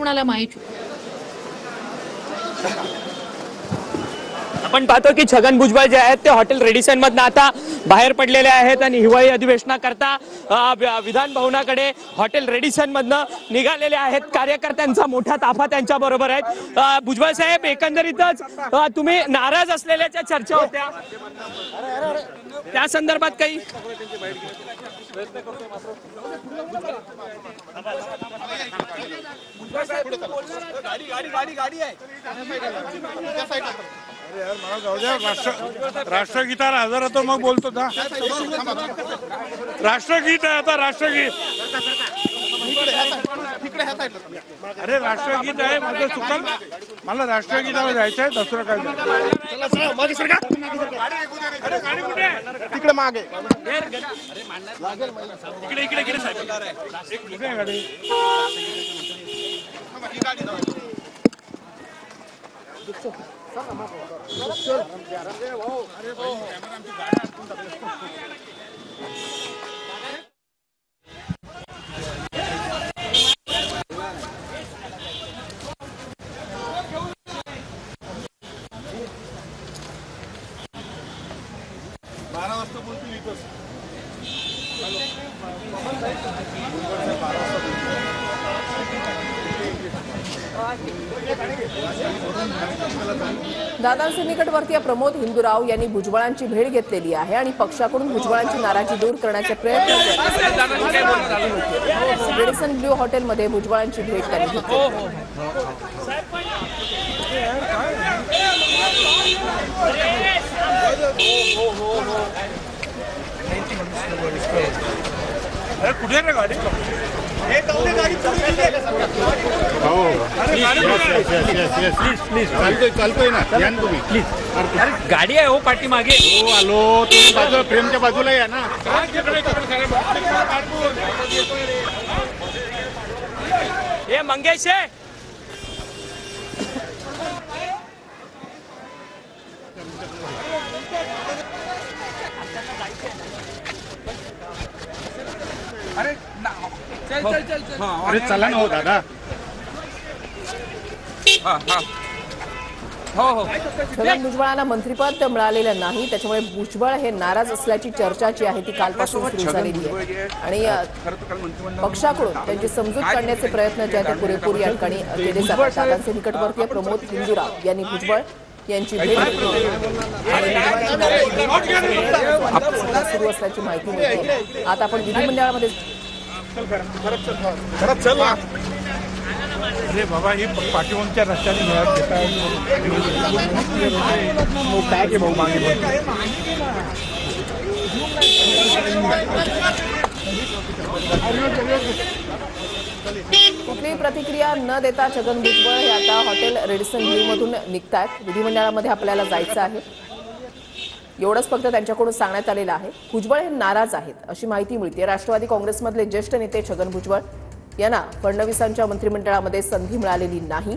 कोणाला माहिती। आपण पाहतो की छगन भुजबळ जे आहेत ते हॉटेल रेडिसन मधनं आता बाहेर पडलेले आहेत आणि हिवाळी अधिवेशनाकरता विधान भवनाकडे हॉटेल रेडिसन मधनं निघालेले आहेत। कार्यकर्त्यांचा मोठा ताफा त्यांच्या बरोबर आहे। भुजबळ साहेब, एकंदरीतच तुम्ही नाराज असलेल्याच्या चर्चा होत्या, त्या संदर्भात काही अरे यार मला जाऊ द्या, राष्ट्रगीताला हजर होतो मग बोलतो ना। राष्ट्रगीत आहे आता, राष्ट्रगीत। अरे राष्ट्रगीत आहे, माझं चुकल, मला राष्ट्रगीताला जायचं आहे, दुसरं काय तिकडे मागे इकडे गाडी दादांचे निकटवर्तीय प्रमोद हिंदूराव यांनी भुजबळांची भेट घेतलेली आहे आणि पक्षाकडून भुजबळांची नाराजी दूर करण्याचे प्रयत्न रेडिसन ब्ल्यू हॉटेलमध्ये भुजबळांची भेट त्यांनी घेतली। कुठे रे गाडी? चालतोय ना, या ना तुम्ही प्लीज। गाडी आहे हो पाठीमागे। हो आलो, तुम्ही बाजूला फ्रेमच्या बाजूला या ना। हे मंगेश आहे। अरे चला ना हो दादा। छगन भुजबळांना मंत्रिपद मिळालेलं नाही, त्याच्यामुळे भुजबळ हे नाराज असल्याची चर्चा जी आहे ती कालपासून सुरू झालेली आहे आणि पक्षाकडून त्यांची समजूत काढण्याचे प्रयत्न जे आहेत ते पुरेपूर या ठिकाणी केले जातात। दादांचे निकटवर्तीय प्रमोद हिंदूराव यांनी भुजबळ यांची भेट घेतली सुरू असल्याची माहिती मिळते। आता आपण विधिमंडळामध्ये अरे बाबा, ही पाठीमागच्या रस्त्याने कुठलीही प्रतिक्रिया न देता छगन भुजबळ हे आता हॉटेल रेडिसन ब्ल्यू मधून निघतायत। विधिमंडळामध्ये आपल्याला जायचं आहे, एवढंच फक्त त्यांच्याकडून सांगण्यात आलेलं आहे। भुजबळ हे नाराज आहेत अशी माहिती मिळते। राष्ट्रवादी काँग्रेसमधले ज्येष्ठ नेते छगन भुजबळ यांना फडणवीसांच्या मंत्रिमंडळामध्ये संधी मिळालेली नाही।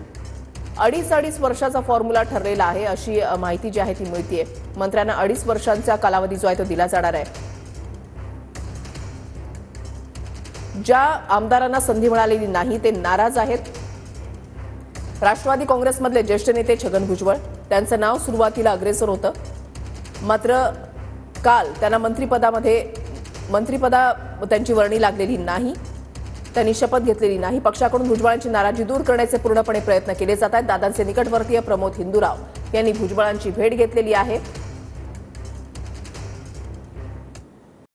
अडीच वर्षाचा फॉर्म्युला ठरलेला आहे अशी माहिती जी आहे ती मिळते। मंत्र्यांना 2.5 वर्षांचा कालावधी जो आहे तो दिला जाणार आहे। ज्या आमदारांना संधी मिळालेली नाही ते नाराज आहेत। राष्ट्रवादी काँग्रेसमधले ज्येष्ठ नेते छगन भुजबळ, त्यांचं नाव सुरुवातीला अग्रेसर होतं, मात्र काल त्यांना मंत्रिपदा त्यांची वर्णी लागलेली नाही, त्यांनी शपथ घेतलेली नाही। पक्षाकडून भुजबळांची नाराजी दूर करण्याचे पूर्णपणे प्रयत्न केले जात आहेत। दादांचे निकटवर्तीय प्रमोद हिंदूराव यांनी भुजबळांची भेट घेतलेली आहे।